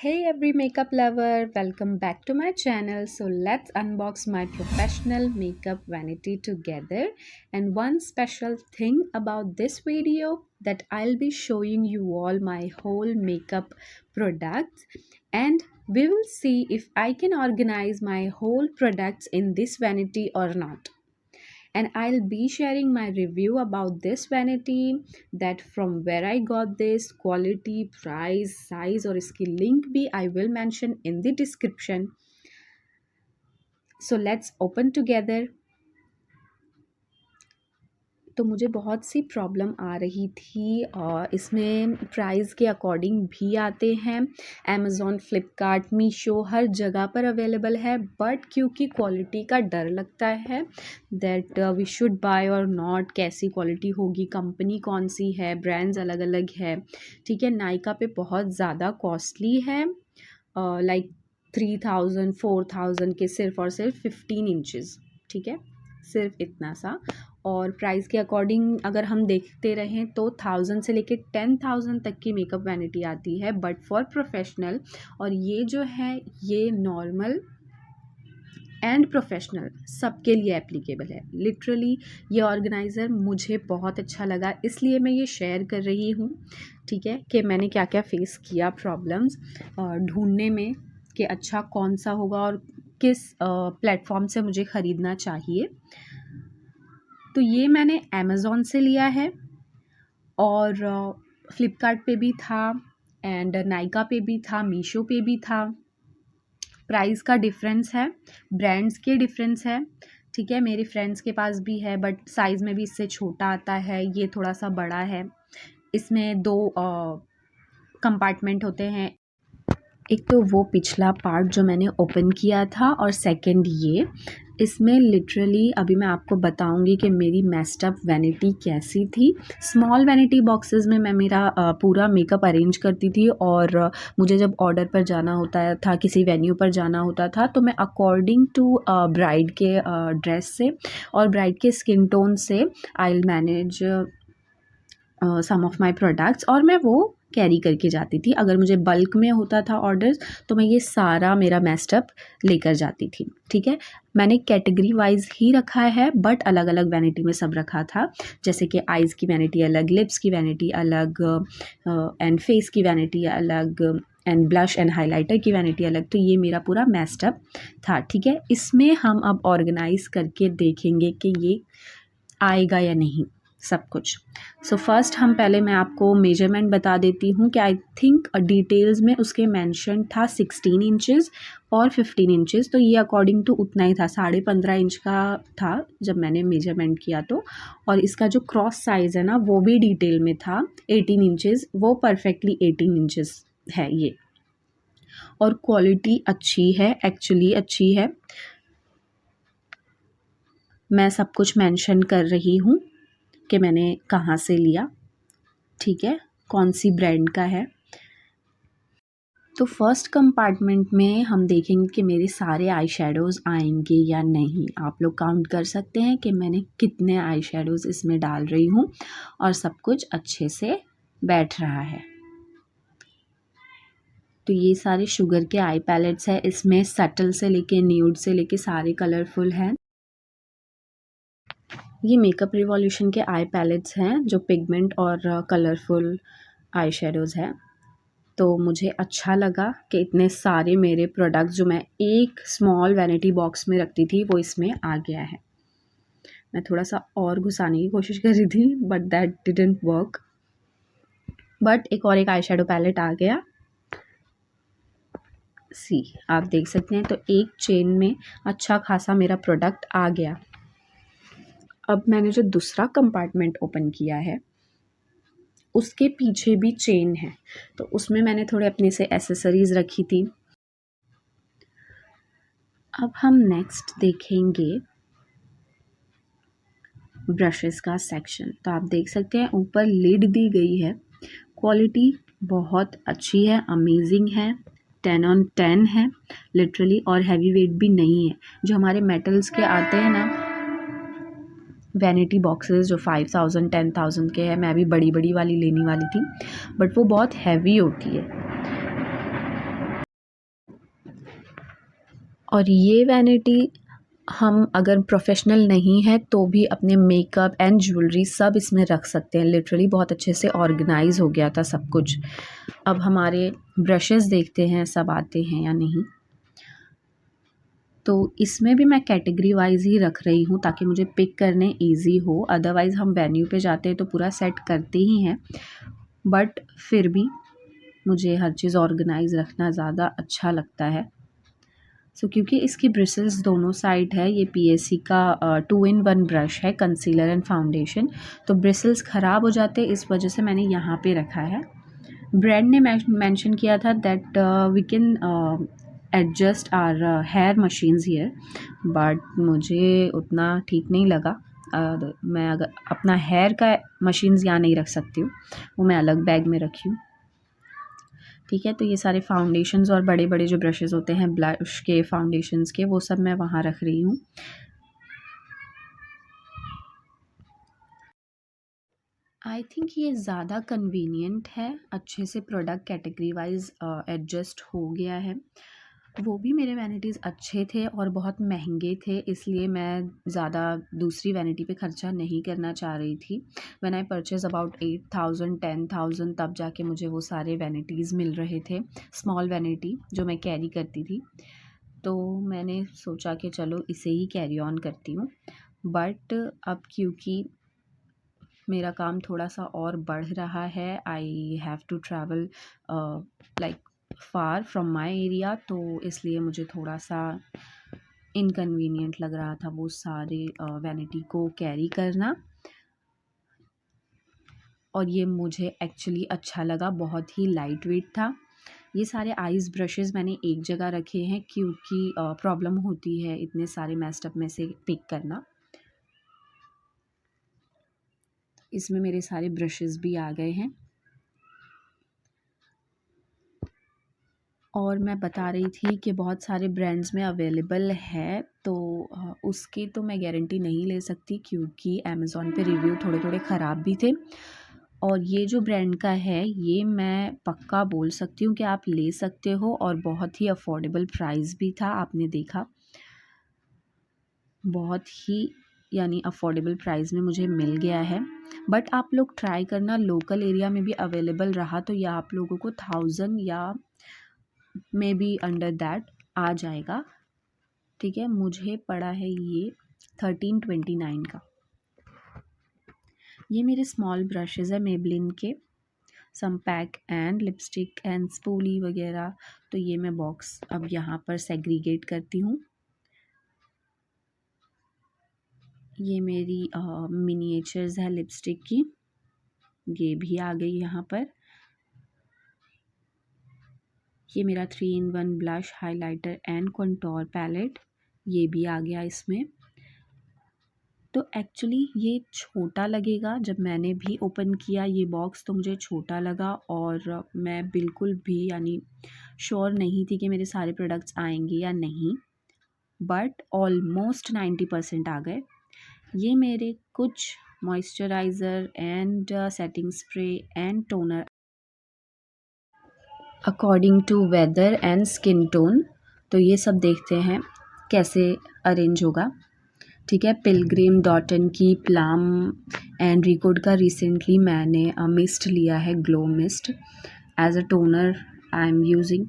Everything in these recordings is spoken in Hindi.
Hey every makeup lover, welcome back to my channel. So let's unbox my professional makeup vanity together. And one special thing about this video that I'll be showing you all my whole makeup products, and we will see if I can organize my whole products in this vanity or not. And I'll be sharing my review about this vanity, that from where I got this, quality, price, size और इसकी link भी I will mention in the description. So let's open together. तो मुझे बहुत सी प्रॉब्लम आ रही थी, इसमें प्राइस के अकॉर्डिंग भी आते हैं। अमेज़ॉन, फ्लिपकार्ट, मीशो हर जगह पर अवेलेबल है, बट क्योंकि क्वालिटी का डर लगता है दैट वी शुड बाय और नॉट, कैसी क्वालिटी होगी, कंपनी कौन सी है, ब्रांड्स अलग अलग है। ठीक है, नायका पे बहुत ज़्यादा कॉस्टली है, लाइक 3000 4000 के सिर्फ और सिर्फ 15 इंचज़। ठीक है, सिर्फ इतना सा। और प्राइस के अकॉर्डिंग अगर हम देखते रहें तो 1000 से लेके 10,000 तक की मेकअप वैनिटी आती है, बट फॉर प्रोफेशनल। और ये जो है ये नॉर्मल एंड प्रोफेशनल सबके लिए एप्लीकेबल है। लिटरली ये ऑर्गेनाइज़र मुझे बहुत अच्छा लगा, इसलिए मैं ये शेयर कर रही हूँ। ठीक है, कि मैंने क्या क्या फेस किया प्रॉब्लम्स ढूंढने में कि अच्छा कौन सा होगा और किस प्लेटफॉर्म से मुझे ख़रीदना चाहिए। तो ये मैंने अमेज़ॉन से लिया है और फ्लिपकार्ट पे भी था, एंड नायका पे भी था, मीशो पे भी था। प्राइस का डिफरेंस है, ब्रांड्स के डिफरेंस है। ठीक है, मेरे फ्रेंड्स के पास भी है, बट साइज़ में भी इससे छोटा आता है, ये थोड़ा सा बड़ा है। इसमें दो कंपार्टमेंट होते हैं, एक तो वो पिछला पार्ट जो मैंने ओपन किया था, और सेकंड ये। इसमें लिटरली अभी मैं आपको बताऊंगी कि मेरी मेस्ड अप वैनिटी कैसी थी। स्मॉल वैनिटी बॉक्सेस में मैं मेरा पूरा मेकअप अरेंज करती थी, और मुझे जब ऑर्डर पर जाना होता था, किसी वेन्यू पर जाना होता था, तो मैं अकॉर्डिंग टू ब्राइड के ड्रेस से और ब्राइड के स्किन टोन से I will manage some of my products, और मैं वो कैरी करके जाती थी। अगर मुझे बल्क में होता था ऑर्डर्स तो मैं ये सारा मेरा मेस्टअप लेकर जाती थी। ठीक है, मैंने कैटेगरी वाइज ही रखा है, बट अलग अलग वैनिटी में सब रखा था। जैसे कि आइज़ की वैनिटी अलग, लिप्स की वैनिटी अलग, एंड फेस की वैनिटी अलग, एंड ब्लश एंड हाइलाइटर की वैनिटी अलग। तो ये मेरा पूरा मेस्टअप था। ठीक है, इसमें हम अब ऑर्गेनाइज करके देखेंगे कि ये आएगा या नहीं सब कुछ। सो फर्स्ट हम पहले मैं आपको मेजरमेंट बता देती हूँ कि आई थिंक डिटेल्स में उसके मेंशन था 16 इंचज़ और 15 इंचज़, तो ये अकॉर्डिंग टू उतना ही था, 15.5 इंच का था जब मैंने मेजरमेंट किया तो। और इसका जो क्रॉस साइज़ है ना वो भी डिटेल में था 18 इंचज़, वो परफेक्टली 18 इंचज़ है ये। और क्वालिटी अच्छी है, एक्चुअली अच्छी है। मैं सब कुछ मेंशन कर रही हूँ कि मैंने कहाँ से लिया, ठीक है, कौन सी ब्रांड का है। तो फर्स्ट कंपार्टमेंट में हम देखेंगे कि मेरे सारे आई शेडोज़ आएंगे या नहीं। आप लोग काउंट कर सकते हैं कि मैंने कितने आई शेडोज़ इसमें डाल रही हूँ, और सब कुछ अच्छे से बैठ रहा है। तो ये सारे शुगर के आई पैलेट्स है, इसमें सटल से लेके न्यूड से लेके सारे कलरफुल हैं। ये मेकअप रिवॉल्यूशन के आई पैलेट्स हैं जो पिगमेंट और कलरफुल आई शेडोज़ हैं। तो मुझे अच्छा लगा कि इतने सारे मेरे प्रोडक्ट्स जो मैं एक स्मॉल वैनिटी बॉक्स में रखती थी वो इसमें आ गया है। मैं थोड़ा सा और घुसाने की कोशिश कर रही थी, but that didn't work. But एक आई शेडो पैलेट आ गया। सी आप देख सकते हैं, तो एक चेन में अच्छा खासा मेरा प्रोडक्ट आ गया। अब मैंने जो दूसरा कंपार्टमेंट ओपन किया है उसके पीछे भी चेन है, तो उसमें मैंने थोड़े अपने से एसेसरीज़ रखी थी। अब हम नेक्स्ट देखेंगे ब्रशेस का सेक्शन। तो आप देख सकते हैं ऊपर लिड दी गई है, क्वालिटी बहुत अच्छी है, अमेजिंग है, 10 on 10 है लिटरली, और हैवी वेट भी नहीं है। जो हमारे मेटल्स के आते हैं ना वैनिटी बॉक्सेस जो 5000 10,000 के हैं, मैं अभी बड़ी बड़ी वाली लेने वाली थी, बट वो बहुत हैवी होती है। और ये वैनिटी हम अगर प्रोफेशनल नहीं है तो भी अपने मेकअप एंड ज्वेलरी सब इसमें रख सकते हैं। लिटरली बहुत अच्छे से ऑर्गेनाइज हो गया था सब कुछ। अब हमारे ब्रशेस देखते हैं सब आते हैं या नहीं। तो इसमें भी मैं कैटेगरी वाइज ही रख रही हूँ ताकि मुझे पिक करने इजी हो। अदरवाइज़ हम वेन्यू पे जाते हैं तो पूरा सेट करते ही हैं, बट फिर भी मुझे हर चीज़ ऑर्गेनाइज रखना ज़्यादा अच्छा लगता है। क्योंकि इसकी ब्रिसल्स दोनों साइड है, ये पीएससी का 2 in 1 ब्रश है, कंसीलर एंड फाउंडेशन। तो ब्रिसल्स ख़राब हो जाते, इस वजह से मैंने यहाँ पे रखा है। ब्रांड ने मेंशन किया था that we can adjust our hair machines here, but मुझे उतना ठीक नहीं लगा। मैं अगर अपना हेयर का मशीन्स यहाँ नहीं रख सकती हूँ, वो मैं अलग बैग में रखी हूँ। ठीक है, तो ये सारे फाउंडेशंस और बड़े बड़े जो ब्रशेज़ होते हैं ब्लश के, फाउंडेशंस के, वो सब मैं वहाँ रख रही हूँ। आई थिंक ये ज़्यादा कन्वीनियंट है, अच्छे से प्रोडक्ट कैटेगरी वाइज एडजस्ट हो गया है। वो भी मेरे वैनिटीज़ अच्छे थे और बहुत महंगे थे, इसलिए मैं ज़्यादा दूसरी वैनिटी पे ख़र्चा नहीं करना चाह रही थी। व्हेन आई परचेज़ अबाउट 8,000 10,000 तब जाके मुझे वो सारे वैनिटीज़ मिल रहे थे, स्मॉल वैनिटी जो मैं कैरी करती थी। तो मैंने सोचा कि चलो इसे ही कैरी ऑन करती हूँ। बट अब क्योंकि मेरा काम थोड़ा सा और बढ़ रहा है, I have to travel like far from my area, तो इसलिए मुझे थोड़ा सा इनकन्वीनियंट लग रहा था वो सारे वैनिटी को कैरी करना। और ये मुझे एक्चुअली अच्छा लगा, बहुत ही लाइट वेट था। ये सारे आइज़ ब्रशेज़ मैंने एक जगह रखे हैं क्योंकि प्रॉब्लम होती है इतने सारे मेस्टअप में से पिक करना। इसमें मेरे सारे ब्रशेज़ भी आ गए हैं। और मैं बता रही थी कि बहुत सारे ब्रांड्स में अवेलेबल है, तो उसकी तो मैं गारंटी नहीं ले सकती क्योंकि अमेज़ॉन पे रिव्यू थोड़े थोड़े ख़राब भी थे। और ये जो ब्रांड का है ये मैं पक्का बोल सकती हूँ कि आप ले सकते हो, और बहुत ही अफोर्डेबल प्राइस भी था। आपने देखा, बहुत ही यानी अफोर्डेबल प्राइस में मुझे मिल गया है। बट आप लोग ट्राई करना, लोकल एरिया में भी अवेलेबल रहा तो ये आप लोगों को 1000 या मे बी अंडर दैट आ जाएगा। ठीक है, मुझे पड़ा है ये 1329 का। ये मेरे स्मॉल ब्रशेज़ है मेबलिन के, some pack and lipstick and spoolie वगैरह। तो ये मैं बॉक्स अब यहाँ पर सेग्रीगेट करती हूँ। ये मेरी मिनिएचर्स है लिपस्टिक की, ये भी आ गई यहाँ पर। ये मेरा 3 in 1 blush, highlighter and contour palette, ये भी आ गया इसमें। तो एक्चुअली ये छोटा लगेगा, जब मैंने भी ओपन किया ये बॉक्स तो मुझे छोटा लगा, और मैं बिल्कुल भी यानी श्योर नहीं थी कि मेरे सारे प्रोडक्ट्स आएंगे या नहीं, बट ऑलमोस्ट 90% आ गए। ये मेरे कुछ moisturizer and setting spray and toner according to weather and skin tone. तो ये सब देखते हैं कैसे अरेंज होगा। ठीक है, पिलग्रिम डॉटन की प्लम एंड रिकोड का रिसेंटली मैंने मिस्ट लिया है, glow mist as a toner I am using.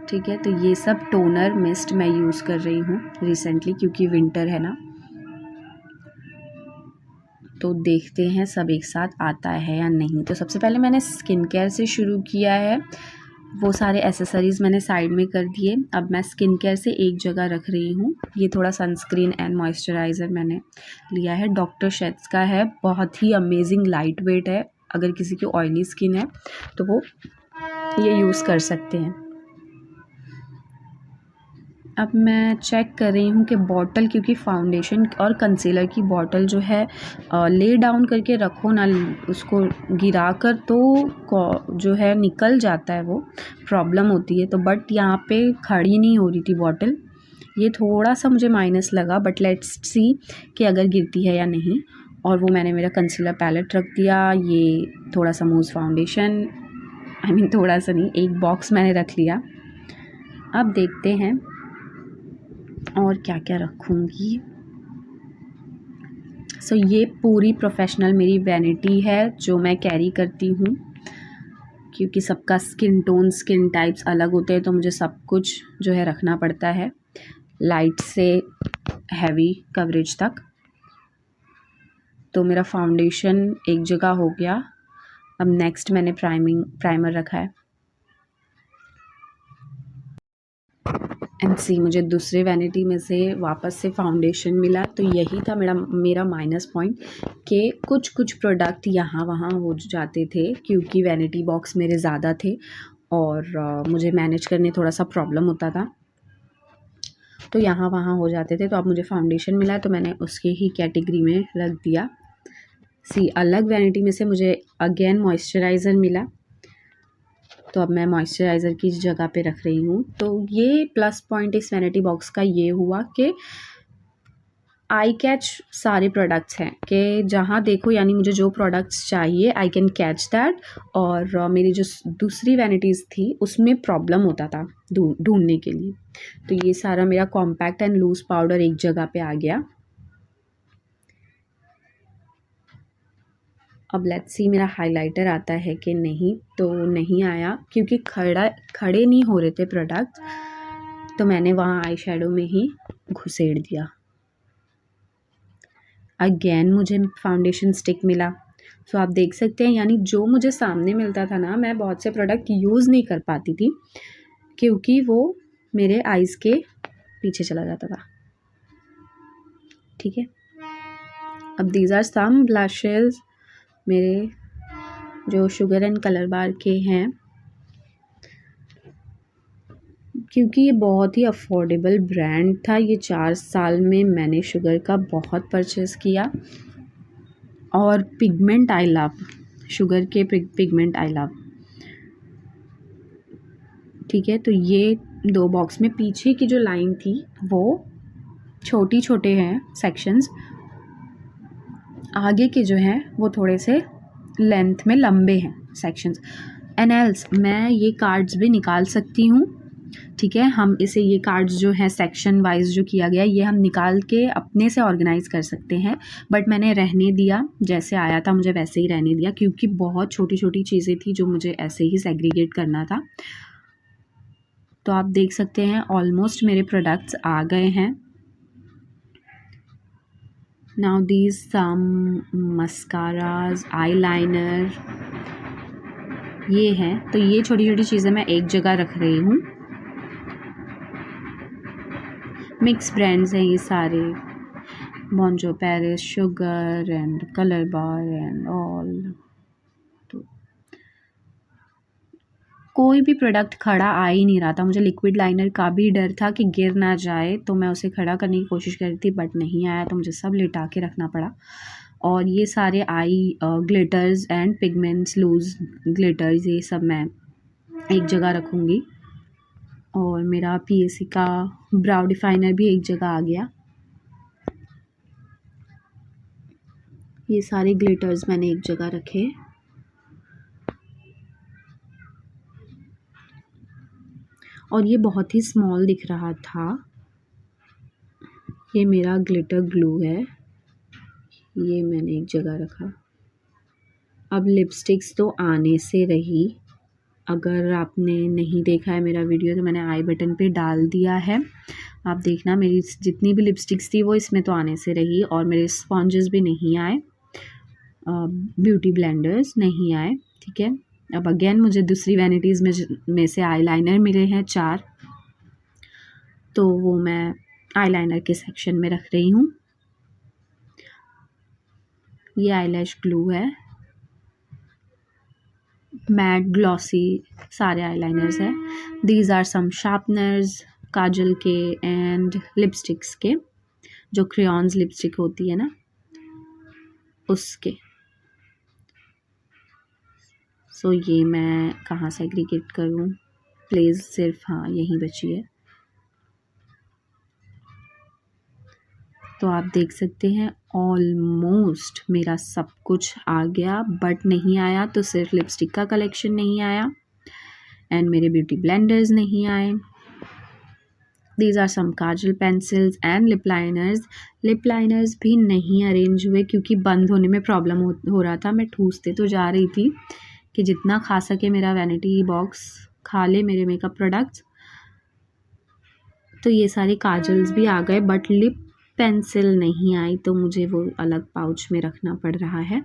ठीक है, तो ये सब टोनर मिस्ट मैं यूज़ कर रही हूँ रिसेंटली क्योंकि विंटर है ना। तो देखते हैं सब एक साथ आता है या नहीं। तो सबसे पहले मैंने स्किन केयर से शुरू किया है, वो सारे एसेसरीज़ मैंने साइड में कर दिए। अब मैं स्किन केयर से एक जगह रख रही हूँ। ये थोड़ा सनस्क्रीन एंड मॉइस्चराइज़र मैंने लिया है, डॉक्टर शेट्स का है, बहुत ही अमेजिंग लाइट वेट है। अगर किसी की ऑयली स्किन है तो वो ये यूज़ कर सकते हैं। अब मैं चेक कर रही हूँ कि बॉटल, क्योंकि फाउंडेशन और कंसीलर की बॉटल जो है ले डाउन करके रखो ना, उसको गिरा कर तो जो है निकल जाता है, वो प्रॉब्लम होती है। तो बट यहाँ पे खड़ी नहीं हो रही थी बॉटल, ये थोड़ा सा मुझे माइनस लगा, बट लेट्स सी कि अगर गिरती है या नहीं। और वो मैंने मेरा कंसीलर पैलेट रख दिया, ये थोड़ा सा मूज़ फाउंडेशन, आई मीन थोड़ा सा नहीं, एक बॉक्स मैंने रख लिया। अब देखते हैं और क्या क्या रखूँगी। सो ये पूरी प्रोफेशनल मेरी वैनिटी है जो मैं कैरी करती हूँ, क्योंकि सबका स्किन टोन स्किन टाइप्स अलग होते हैं, तो मुझे सब कुछ जो है रखना पड़ता है, लाइट से हैवी कवरेज तक। तो मेरा फाउंडेशन एक जगह हो गया। अब नेक्स्ट मैंने प्राइमर रखा है। एंड सी मुझे दूसरे वैनिटी में से वापस से फाउंडेशन मिला, तो यही था मेरा माइनस पॉइंट कि कुछ प्रोडक्ट यहाँ वहाँ हो जाते थे, क्योंकि वैनिटी बॉक्स मेरे ज़्यादा थे और मुझे मैनेज करने थोड़ा सा प्रॉब्लम होता था, तो यहाँ वहाँ हो जाते थे। तो अब मुझे फाउंडेशन मिला तो मैंने उसके ही कैटेगरी में रख दिया। सी अलग वैनिटी में से मुझे अगेन मॉइस्चराइज़र मिला, तो अब मैं मॉइस्चराइज़र की जगह पे रख रही हूँ। तो ये प्लस पॉइंट इस वैनिटी बॉक्स का ये हुआ कि आई कैच सारे प्रोडक्ट्स हैं, कि जहाँ देखो यानी मुझे जो प्रोडक्ट्स चाहिए आई कैन कैच दैट। और मेरी जो दूसरी वैनिटीज़ थी उसमें प्रॉब्लम होता था ढूंढने के लिए। तो ये सारा मेरा कॉम्पैक्ट एंड लूज़ पाउडर एक जगह पे आ गया। अब लेट्स सी मेरा हाइलाइटर आता है कि नहीं, तो नहीं आया क्योंकि खड़े नहीं हो रहे थे प्रोडक्ट, तो मैंने वहाँ आई शेडो में ही घुसेड़ दिया। अगेन मुझे फाउंडेशन स्टिक मिला। सो आप देख सकते हैं, यानी जो मुझे सामने मिलता था ना, मैं बहुत से प्रोडक्ट यूज़ नहीं कर पाती थी क्योंकि वो मेरे आइज़ के पीछे चला जाता था। ठीक है, अब दीज आर सम ब्लशेस मेरे जो शुगर एंड कलर बार के हैं, क्योंकि ये बहुत ही अफोर्डेबल ब्रांड था। ये 4 साल में मैंने शुगर का बहुत परचेज़ किया। और पिगमेंट आई लव, शुगर के पिगमेंट आई लव। ठीक है, तो ये 2 बॉक्स में पीछे की जो लाइन थी वो छोटे हैं सेक्शंस, आगे के जो हैं वो थोड़े से लेंथ में लंबे हैं सेक्शंस। एंड एल्स मैं ये कार्ड्स भी निकाल सकती हूँ। ठीक है, हम इसे ये कार्ड्स जो है सेक्शन वाइज जो किया गया, ये हम निकाल के अपने से ऑर्गेनाइज़ कर सकते हैं, बट मैंने रहने दिया, जैसे आया था मुझे वैसे ही रहने दिया, क्योंकि बहुत छोटी छोटी चीज़ें थी जो मुझे ऐसे ही सेग्रीगेट करना था। तो आप देख सकते हैं ऑलमोस्ट मेरे प्रोडक्ट्स आ गए हैं। Now these some mascaras, eyeliner ये हैं। तो ये छोटी छोटी चीज़ें मैं एक जगह रख रही हूँ। मिक्स ब्रांड्स हैं ये सारे, Bonjour Paris, sugar and colour bar and all. तो कोई भी प्रोडक्ट खड़ा आ ही नहीं रहा था। मुझे लिक्विड लाइनर का भी डर था कि गिर ना जाए, तो मैं उसे खड़ा करने की कोशिश कर रही थी, बट नहीं आया, तो मुझे सब लिटा के रखना पड़ा। और ये सारे eye glitters and pigments, loose glitters, ये सब मैं एक जगह रखूँगी। और मेरा पीएसी का ब्राउ डिफाइनर भी एक जगह आ गया। ये सारे ग्लिटर्स मैंने एक जगह रखे। और ये बहुत ही स्मॉल दिख रहा था। ये मेरा ग्लिटर ग्लू है, ये मैंने एक जगह रखा। अब लिपस्टिक्स तो आने से रही। अगर आपने नहीं देखा है मेरा वीडियो तो मैंने आई बटन पे डाल दिया है, आप देखना। मेरी जितनी भी लिपस्टिक्स थी वो इसमें तो आने से रही, और मेरे स्पॉन्जेस भी नहीं आए, ब्यूटी ब्लेंडर्स नहीं आए। ठीक है, अब अगेन मुझे दूसरी वैनिटीज़ में से आईलाइनर मिले हैं 4, तो वो मैं आईलाइनर के सेक्शन में रख रही हूँ। ये आईलैश ग्लू है, मैट ग्लॉसी सारे आईलाइनर्स हैं। दीज आर सम शार्पनर्स, काजल के एंड लिपस्टिक्स के, जो क्रेयॉन्स लिपस्टिक होती है ना उसके। सो ये मैं कहाँ से एग्रीगेट करूँ, प्लेस सिर्फ हाँ यहीं बची है। तो आप देख सकते हैं ऑलमोस्ट मेरा सब कुछ आ गया, बट नहीं आया तो सिर्फ लिपस्टिक का कलेक्शन नहीं आया एंड मेरे ब्यूटी ब्लेंडर्स नहीं आए। These are some kajal pencils and lip liners. Lip liners भी नहीं अरेंज हुए क्योंकि बंद होने में प्रॉब्लम हो रहा था। मैं ठूसते तो जा रही थी कि जितना खा सके मेरा वैनिटी बॉक्स खा ले मेरे मेकअप प्रोडक्ट्स। तो ये सारे काजल्स भी आ गए बट लिप पेंसिल नहीं आई, तो मुझे वो अलग पाउच में रखना पड़ रहा है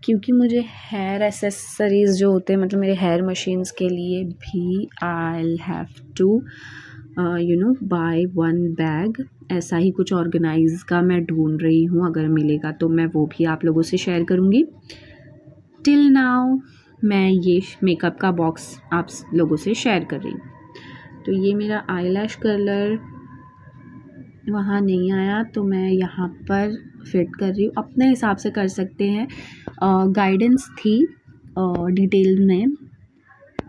क्योंकि मुझे हेयर एसेसरीज़ जो होते हैं, मतलब मेरे हेयर मशीन्स के लिए भी I have to buy one bag. ऐसा ही कुछ ऑर्गेनाइज का मैं ढूंढ रही हूँ, अगर मिलेगा तो मैं वो भी आप लोगों से शेयर करूँगी। टिल नाउ मैं ये मेकअप का बॉक्स आप लोगों से शेयर कर रही हूँ। तो ये मेरा आईलैश कलर वहाँ नहीं आया तो मैं यहाँ पर फिट कर रही हूँ, अपने हिसाब से कर सकते हैं। गाइडेंस थी डिटेल में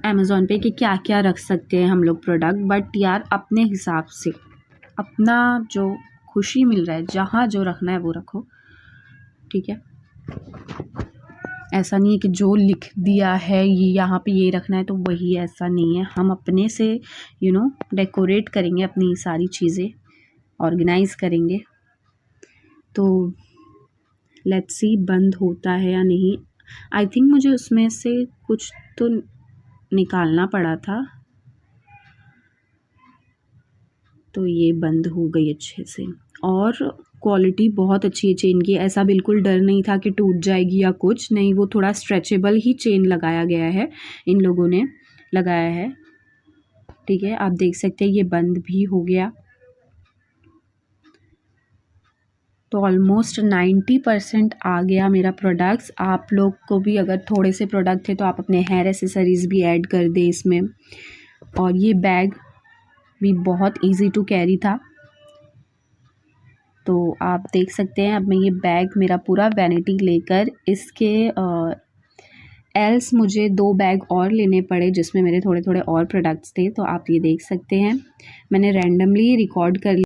अमेज़ॉन पे कि क्या क्या रख सकते हैं हम लोग प्रोडक्ट, बट यार अपने हिसाब से अपना जो खुशी मिल रहा है, जहाँ जो रखना है वो रखो, ठीक है। ऐसा नहीं है कि जो लिख दिया है ये यहाँ पे ये रखना है तो वही, ऐसा नहीं है। हम अपने से डेकोरेट करेंगे, अपनी सारी चीज़ें ऑर्गेनाइज़ करेंगे। तो लेट्स सी बंद होता है या नहीं। आई थिंक मुझे उसमें से कुछ तो निकालना पड़ा था, तो ये बंद हो गई अच्छे से। और क्वालिटी बहुत अच्छी है चेन की, ऐसा बिल्कुल डर नहीं था कि टूट जाएगी या कुछ नहीं। वो थोड़ा स्ट्रेचेबल ही चेन लगाया गया है, इन लोगों ने लगाया है, ठीक है। आप देख सकते हैं ये बंद भी हो गया। तो ऑलमोस्ट 90% आ गया मेरा प्रोडक्ट्स। आप लोग को भी अगर थोड़े से प्रोडक्ट थे तो आप अपने हेयर एसेसरीज़ भी ऐड कर दें इसमें। और ये बैग भी बहुत इजी टू कैरी था, तो आप देख सकते हैं। अब मैं ये बैग मेरा पूरा वैनिटी लेकर इसके एल्स मुझे 2 बैग और लेने पड़े जिसमें मेरे थोड़े थोड़े और प्रोडक्ट्स थे, तो आप ये देख सकते हैं। मैंने रैंडमली रिकॉर्ड कर